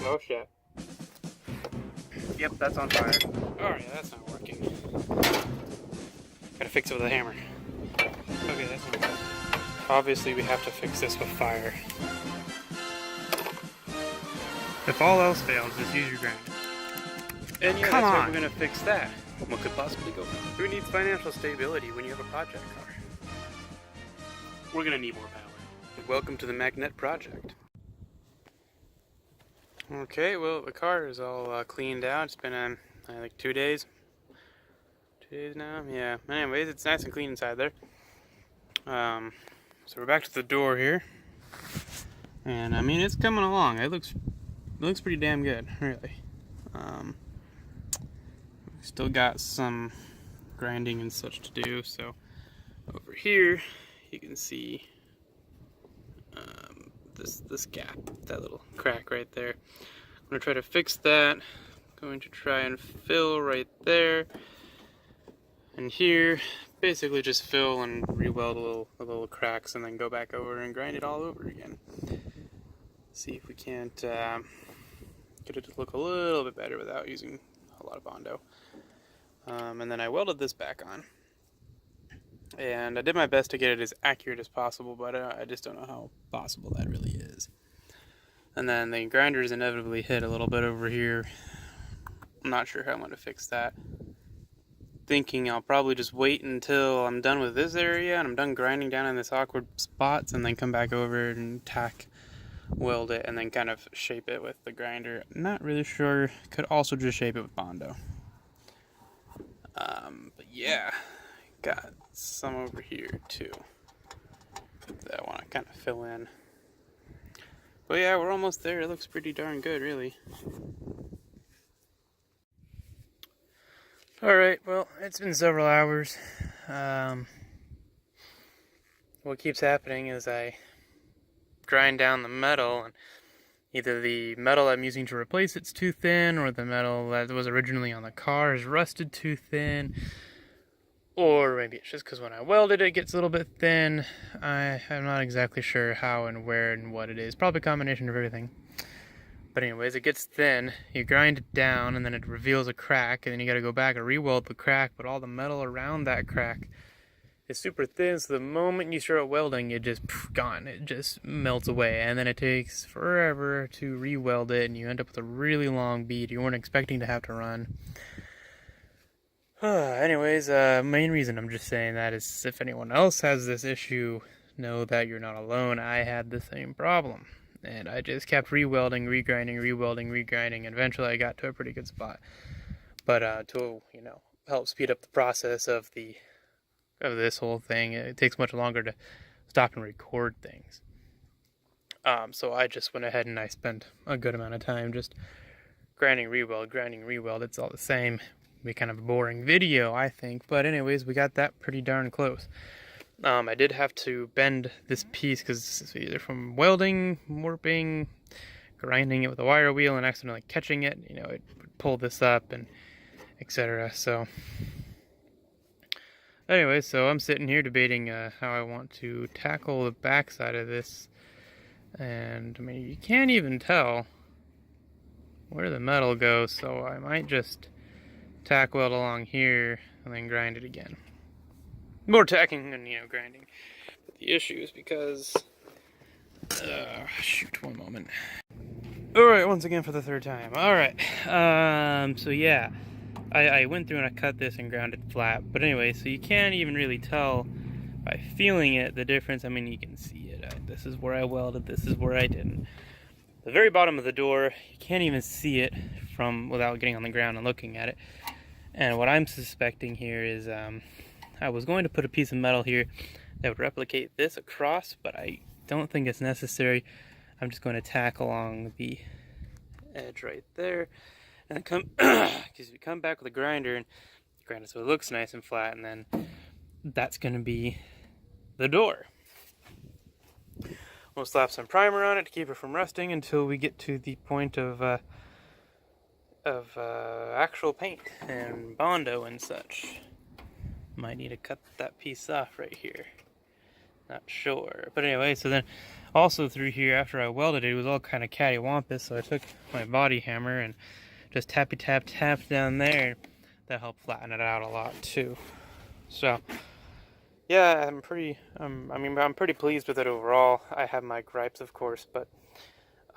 Oh shit. Yep, that's on fire. Alright, that's not working. Gotta fix it with a hammer. Okay, that's not working. Obviously, we have to fix this with fire. If all else fails, just use your grinder. And yeah, that's how we're gonna fix that. What could possibly go wrong? Who needs financial stability when you have a project car? We're gonna need more power. Welcome to the Magnette Project. Okay, well, the car is all cleaned out. It's been like 2 days. 2 days now? Yeah. Anyways, it's nice and clean inside there. So we're back to the door here. And I mean, it's coming along. It looks pretty damn good, really. Still got some grinding and such to do. So over here, you can see this gap, that little crack right there. I'm gonna try to fix that. I'm going to try and fill right there and here. Basically just fill and re-weld the little cracks and then go back over and grind it all over again. See if we can't get it to look a little bit better without using a lot of bondo. And then I welded this back on. And I did my best to get it as accurate as possible, but I just don't know how possible that really is. And then the grinders inevitably hit a little bit over here. I'm not sure how I'm going to fix that. Thinking I'll probably just wait until I'm done with this area and I'm done grinding down in this awkward spots and then come back over and tack weld it and then kind of shape it with the grinder. Not really sure. Could also just shape it with bondo. But yeah, got some over here too that I want to kind of fill in. But yeah, we're almost there. It looks pretty darn good, really. Alright, well, it's been several hours. What keeps happening is I grind down the metal, and either the metal I'm using to replace it's too thin, or the metal that was originally on the car is rusted too thin, or maybe it's just because when I welded it gets a little bit thin. I'm not exactly sure how and where and what it is. Probably a combination of everything. But anyways, it gets thin, you grind it down, and then it reveals a crack, and then you gotta go back and re-weld the crack, but all the metal around that crack is super thin, so the moment you start welding, it just gone. It just melts away, and then it takes forever to re-weld it, and you end up with a really long bead you weren't expecting to have to run. Anyways, main reason I'm just saying that is if anyone else has this issue, know that you're not alone. I had the same problem. And I just kept re-welding, re-grinding, re-welding, re-grinding, and eventually I got to a pretty good spot. But to, help speed up the process of this whole thing, it takes much longer to stop and record things. So I just went ahead and I spent a good amount of time just grinding, re-weld. It's all the same. It'd be kind of a boring video, I think. But anyways, we got that pretty darn close. I did have to bend this piece because either from welding, warping, grinding it with a wire wheel and accidentally catching it, it would pull this up and etc. So anyway, so I'm sitting here debating how I want to tackle the backside of this. And I mean, you can't even tell where the metal goes, so I might just tack weld along here and then grind it again. More tacking than, grinding. But the issue is because... shoot, one moment. Alright, once again for the third time. Alright, so yeah. I went through and I cut this and ground it flat. But anyway, so you can't even really tell by feeling it, the difference. I mean, you can see it. This is where I welded, this is where I didn't. The very bottom of the door, you can't even see it without getting on the ground and looking at it. And what I'm suspecting here is... I was going to put a piece of metal here that would replicate this across, but I don't think it's necessary. I'm just going to tack along the edge right there, and come back with a grinder and grind it so it looks nice and flat, and then that's going to be the door. We'll slap some primer on it to keep it from rusting until we get to the point of actual paint and bondo and such. Might need to cut that piece off right here. Not sure. But anyway, so then also through here, after I welded it, it was all kind of cattywampus, so I took my body hammer and just tappy tap down there. That helped flatten it out a lot too. So yeah, I'm pretty pleased with it overall. I have my gripes, of course, but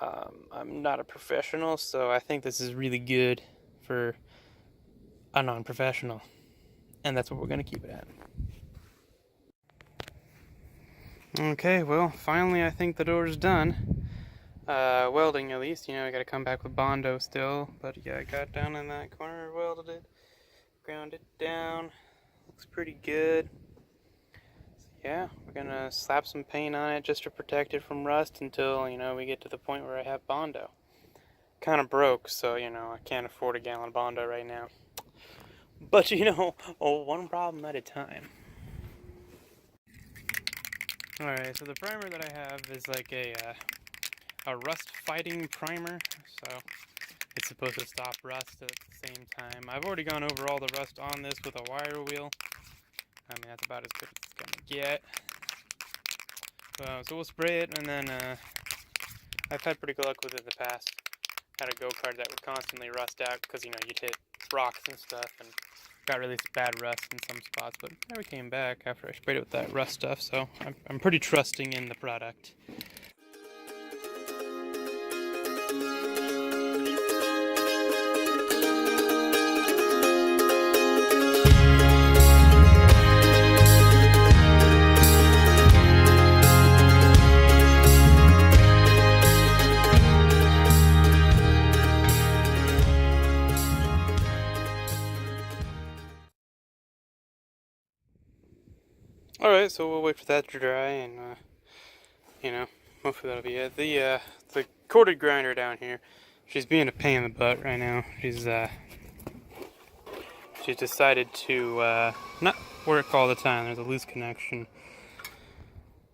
I'm not a professional, so I think this is really good for a non-professional, and that's what we're gonna keep it at. Okay, well, finally I think the door's done. Welding at least, you know, I gotta come back with bondo still, but yeah, I got down in that corner, welded it, ground it down, looks pretty good. So yeah, we're gonna slap some paint on it just to protect it from rust until, you know, we get to the point where I have bondo. Kind of broke, so, you know, I can't afford a gallon bondo right now. But, you know, one problem at a time. Alright, so the primer that I have is like a rust fighting primer, so it's supposed to stop rust at the same time. I've already gone over all the rust on this with a wire wheel. I mean, that's about as good as it's gonna get. So we'll spray it, and then I've had pretty good luck with it in the past. Had a go-kart that would constantly rust out because, you know, you'd hit rocks and stuff and got really bad rust in some spots, but it never came back after I sprayed it with that rust stuff, so I'm pretty trusting in the product. Alright, so we'll wait for that to dry, and, you know, hopefully that'll be it. The corded grinder down here, she's being a pain in the butt right now. She's decided to, not work all the time. There's a loose connection.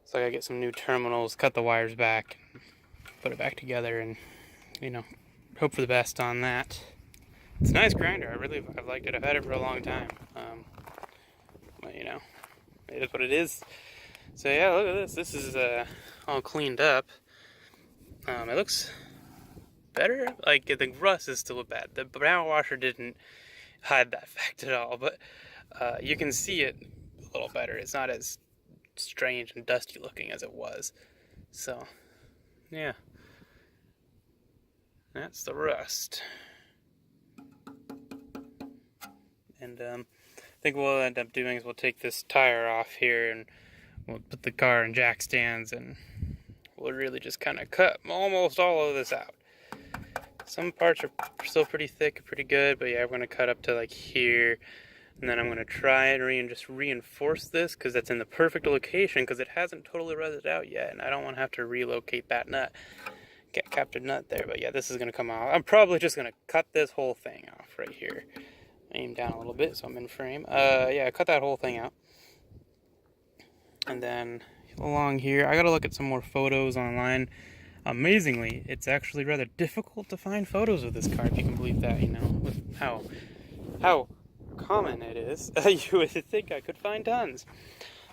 So I gotta get some new terminals, cut the wires back, put it back together, and, you know, hope for the best on that. It's a nice grinder. I've liked it. I've had it for a long time. But, you know, it is what it is. So yeah, look at this. This is all cleaned up. It looks better. Like, the rust is still bad. The brown washer didn't hide that fact at all, but you can see it a little better. It's not as strange and dusty looking as it was. So yeah, that's the rust. And I think what we'll end up doing is we'll take this tire off here and we'll put the car in jack stands, and we'll really just kind of cut almost all of this out. Some parts are still pretty thick, pretty good, but yeah, we're going to cut up to like here, and then I'm going to try and just reinforce this because that's in the perfect location because it hasn't totally rusted out yet, and I don't want to have to relocate that nut. Get captured nut there, but yeah, this is going to come out. I'm probably just going to cut this whole thing off right here. Aim down a little bit so I'm in frame. Yeah, cut that whole thing out. And then along here, I gotta look at some more photos online. Amazingly, it's actually rather difficult to find photos of this car, if you can believe that, you know, with how common it is. You would think I could find tons.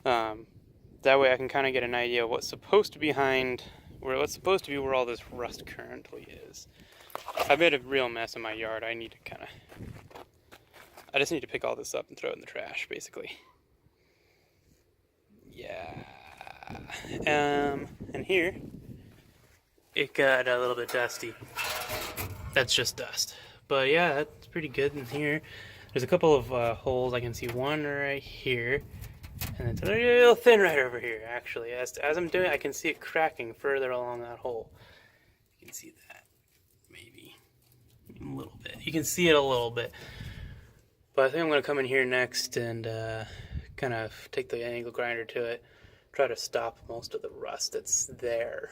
That way I can kind of get an idea of what's supposed to be where all this rust currently is. I've made a real mess in my yard. I just need to pick all this up and throw it in the trash, basically. Yeah. And here, it got a little bit dusty. That's just dust. But yeah, that's pretty good in here. There's a couple of holes. I can see one right here. And it's a little thin right over here, actually. As I'm doing it, I can see it cracking further along that hole. You can see that. Maybe. A little bit. You can see it a little bit. But I think I'm going to come in here next and kind of take the angle grinder to it, try to stop most of the rust that's there.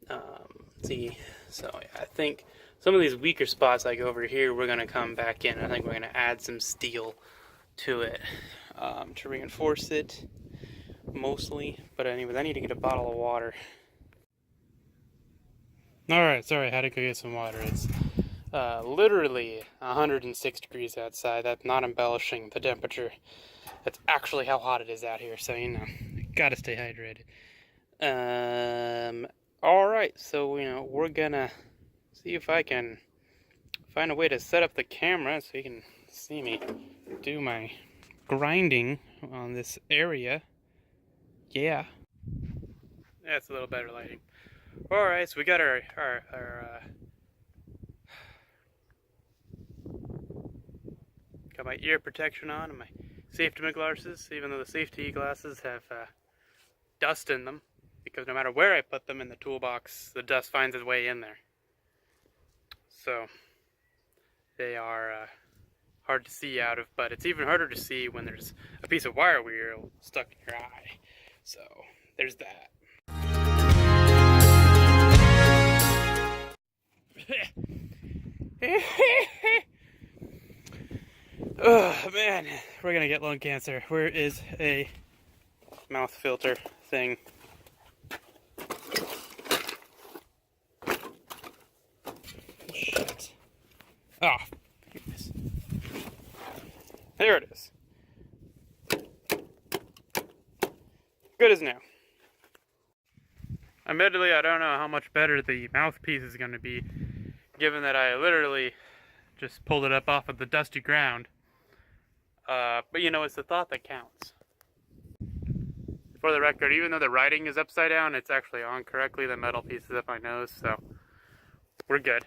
So yeah, I think some of these weaker spots, like over here, we're going to come back in. I think we're going to add some steel to it to reinforce it, mostly. But anyways, I need to get a bottle of water. Alright, sorry, I had to go get some water. It's literally 106 degrees outside. That's not embellishing the temperature. That's actually how hot it is out here, so you know, Gotta stay hydrated. Alright, so, we're gonna see if I can find a way to set up the camera so you can see me do my grinding on this area. Yeah. That's a little better lighting. Alright, so we got our got my ear protection on and my safety glasses, even though the safety glasses have dust in them, because no matter where I put them in the toolbox, the dust finds its way in there. So they are hard to see out of, but it's even harder to see when there's a piece of wire wheel stuck in your eye. So there's that. Oh man, we're gonna get lung cancer. Where is a mouth filter thing? Shit. Oh, goodness. There it is. Good as new. Admittedly, I don't know how much better the mouthpiece is going to be, given that I literally just pulled it up off of the dusty ground. But it's the thought that counts. For the record, even though the writing is upside down, it's actually on correctly. The metal piece is up my nose, so we're good.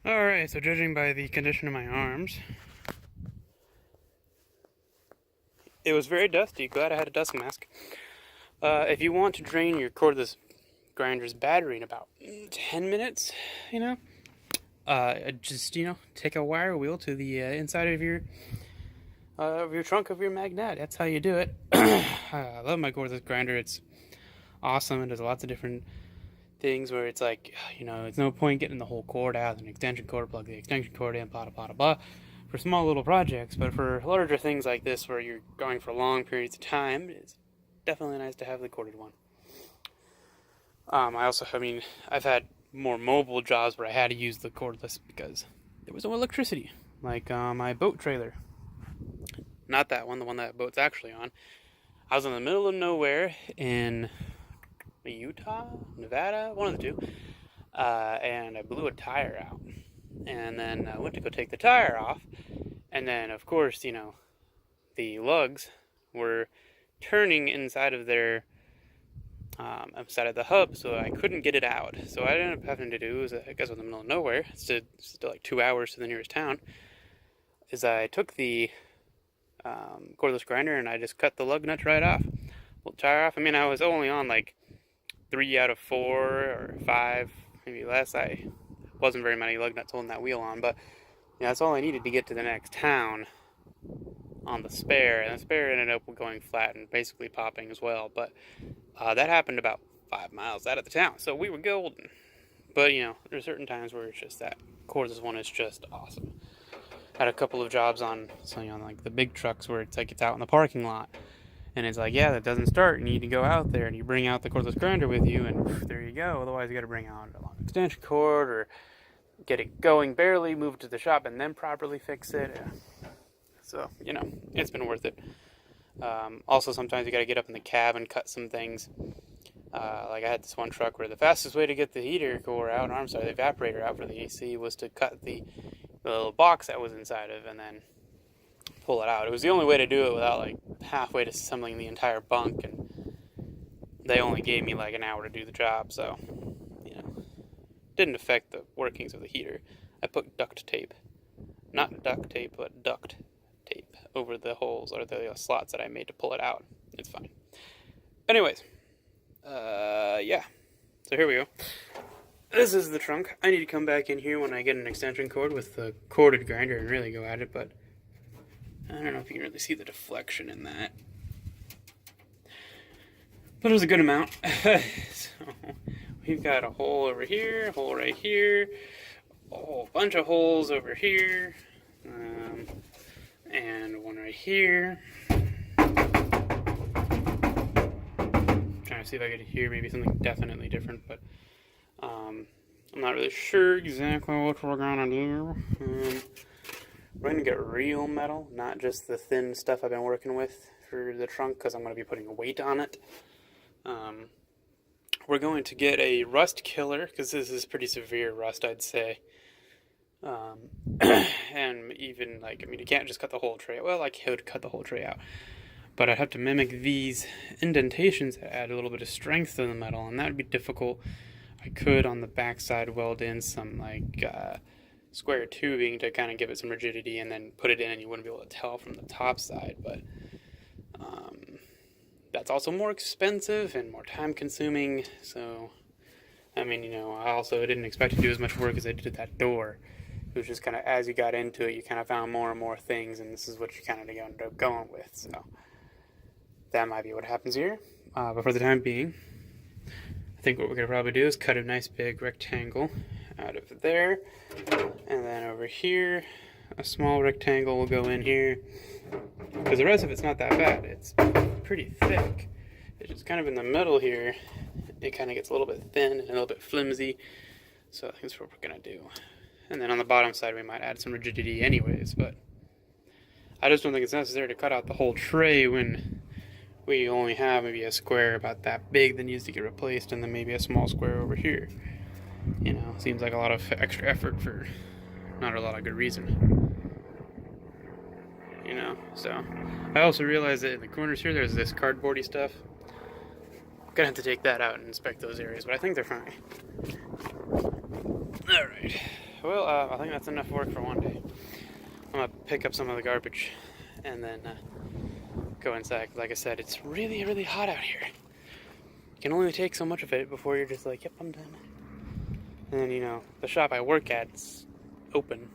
Alright, so judging by the condition of my arms, it was very dusty. Glad I had a dust mask. If you want to drain your cordless grinder's battery in about 10 minutes, just, take a wire wheel to the inside of your trunk of your Magnette. That's how you do it. I love my cordless grinder. It's awesome. It does lots of different things where it's like, it's no point getting the whole cord out, an extension cord, plug the extension cord in, blah, blah, blah, blah, for small little projects. But for larger things like this where you're going for long periods of time, it's definitely nice to have the corded one. I've had more mobile jobs where I had to use the cordless because there was no electricity, like my boat trailer. Not that one, the one that boat's actually on. I was in the middle of nowhere in Utah, Nevada, one of the two, and I blew a tire out, and then I went to go take the tire off, and then of course the lugs were turning inside of their inside of the hub, so I couldn't get it out. So what I ended up having to do is, I guess in the middle of nowhere, it's still like 2 hours to the nearest town, is I took the cordless grinder and I just cut the lug nuts right off, pulled the tire off. I was only on like 3 out of 4 or 5, maybe less. I wasn't very many lug nuts holding that wheel on, but that's all I needed to get to the next town on the spare, and the spare ended up going flat and basically popping as well. But that happened about 5 miles out of the town, so we were golden. But there's certain times where it's just that cordless one is just awesome. Had a couple of jobs on like the big trucks where it's like it's out in the parking lot, and it's like, that doesn't start. You need to go out there, and you bring out the cordless grinder with you, and there you go. Otherwise, you got to bring out a long extension cord or get it going barely, move it to the shop, and then properly fix it. So it's been worth it. Also, sometimes you got to get up in the cab and cut some things. Like I had this one truck where the fastest way to get the heater core out, the evaporator out for the AC, was to cut the little box that was inside of and then pull it out. It was the only way to do it without like halfway to assembling the entire bunk, and they only gave me like an hour to do the job, so didn't affect the workings of the heater. I put duct tape, not duct tape, but duct tape over the holes or the slots that I made to pull it out. It's fine. Anyways, yeah. So here we go. This is the trunk. I need to come back in here when I get an extension cord with the corded grinder and really go at it, but I don't know if you can really see the deflection in that. But there's a good amount. So we've got a hole over here, a hole right here, a whole bunch of holes over here, and one right here. I'm trying trying to see if I could hear maybe something definitely different, but I'm not really sure exactly what we're gonna do. We're gonna get real metal, not just the thin stuff I've been working with for the trunk, because I'm gonna be putting weight on it. We're going to get a rust killer, because this is pretty severe rust, I'd say. And even, like, I mean, you can't just cut the whole tray. Well, I could cut the whole tray out, but I'd have to mimic these indentations that add a little bit of strength to the metal, and that would be difficult. I could, on the backside, weld in some, like, square tubing to kind of give it some rigidity, and then put it in, and you wouldn't be able to tell from the top side, but that's also more expensive and more time consuming. So I mean, you know, I also didn't expect to do as much work as I did at that door. It was just kind of, as you got into it, you kind of found more and more things, and this is what you kind of ended up going with. So that might be what happens here. But for the time being, I think what we're going to probably do is cut a nice big rectangle out of there, and then over here a small rectangle will go in here, because the rest of it's not that bad. It's pretty thick. It's just kind of in the middle here, it kind of gets a little bit thin and a little bit flimsy, so I think that's what we're going to do. And then on the bottom side we might add some rigidity anyways, but I just don't think it's necessary to cut out the whole tray when we only have maybe a square about that big that needs to get replaced, and then maybe a small square over here. You know, seems like a lot of extra effort for not a lot of good reason. You know, so I also realized that in the corners here there's this cardboardy stuff. I'm gonna have to take that out and inspect those areas, but I think they're fine. Alright, well, I think that's enough work for one day. I'm gonna pick up some of the garbage and then go inside. Like I said, it's really, really hot out here. You can only take so much of it before you're just like, yep, I'm done. And then, you know, the shop I work at is open.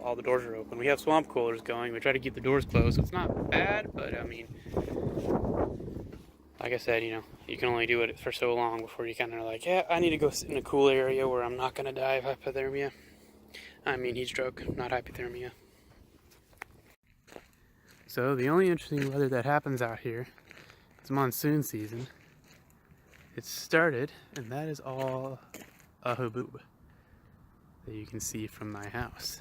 All the doors are open. We have swamp coolers going. We try to keep the doors closed, so it's not bad, but I mean, like I said, you know, you can only do it for so long before you kind of are like, yeah, I need to go sit in a cool area where I'm not going to die of hypothermia. I mean heat stroke, not hypothermia. So the only interesting weather that happens out here is monsoon season. It started, and that is all a haboob that you can see from my house.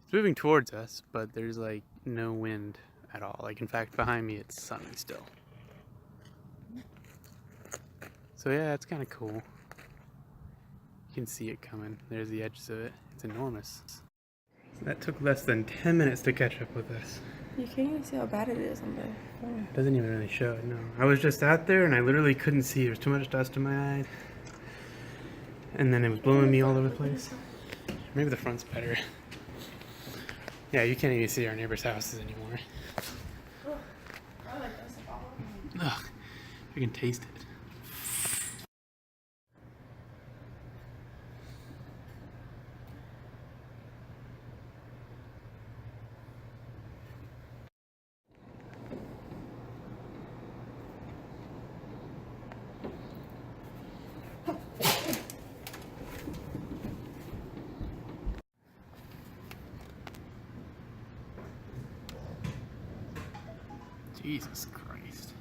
It's moving towards us, but there's like no wind at all. Like, in fact, behind me it's sunny still. So yeah, it's kind of cool. You can see it coming. There's the edges of it. It's enormous. So that took less than 10 minutes to catch up with us. You can't even see how bad it is on there. It doesn't even really show it, no. I was just out there and I literally couldn't see. There's too much dust in my eyes. And then it was blowing me all over the place. Maybe the front's better. Yeah, you can't even see our neighbors' houses anymore. Ugh, you can taste it. Jesus Christ.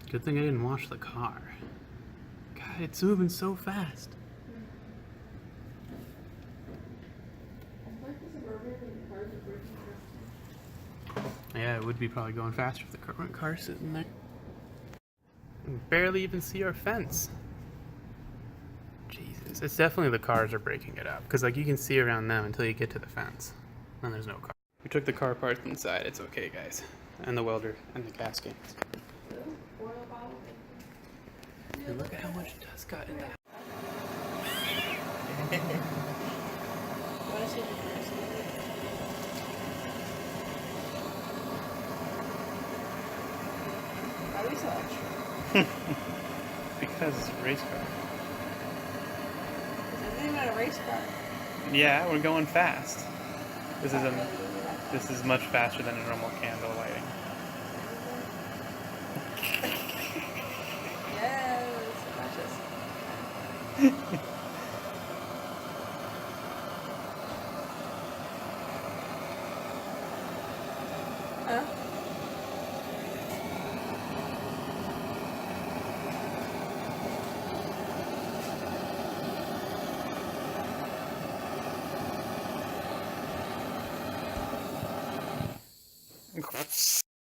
Good thing I didn't wash the car. God, it's moving so fast. Yeah, it would be probably going faster if the current car's sitting there. You can barely even see our fence. Jesus, it's definitely the cars are breaking it up, because like you can see around them until you get to the fence. And there's no car. We took the car parts inside. It's okay, guys. And the welder and the gasket. And look at how much dust got in that. Why are we so extra? Because it's a race car. Is it even a race car? Yeah, we're going fast. This is much faster than a normal candle lighting. Yes,